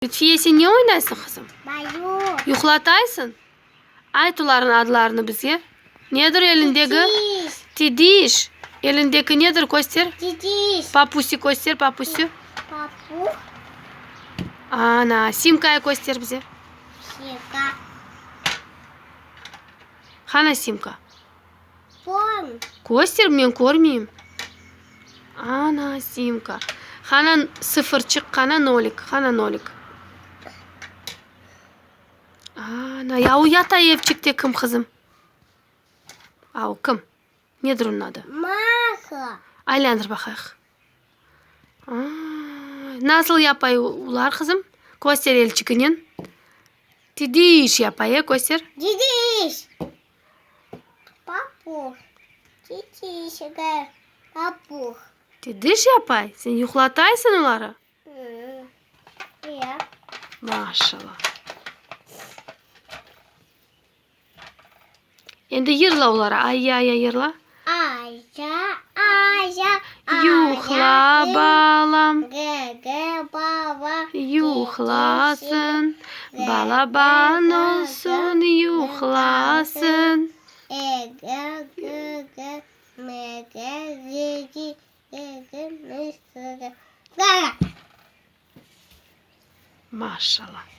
Lütfiye sen ne oynaysın kızım? Bayu. Yuhlataysın. Ayt uların adlarını bizge. Nedir elindeki? Tidiş. Tidiş. Elindeki nedir göster? Tidiş. Papusi göster papusi. Papu. Ana simkayı göster bize. Şika. Hana simka. Pon. Göster ben görmeyeyim. Ana simka. Hana sıfır çık, hana nolik. Hana nolik. Ana ya o yatay evcikte kim kızım? Aa, kim? Nedir onun adı? Maka. Aylandır bakayım. Nasıl yapay ular kızım? Göster elçikinin. Tidiş yapay ya göster. Tidiş. Papu. Tidiş. Papu. Tidiş yapay. Sen yuhlataysın uları. Ya. Maşallah. Endi yırla ulara. Ay ay yırla. Ayşe. Ayşe. Yuhla balam. Gege baba. Yuhlasın. Balaban olsun yuhlasın. Ege gege. Mege zigi. Ege mesege. Maşallah.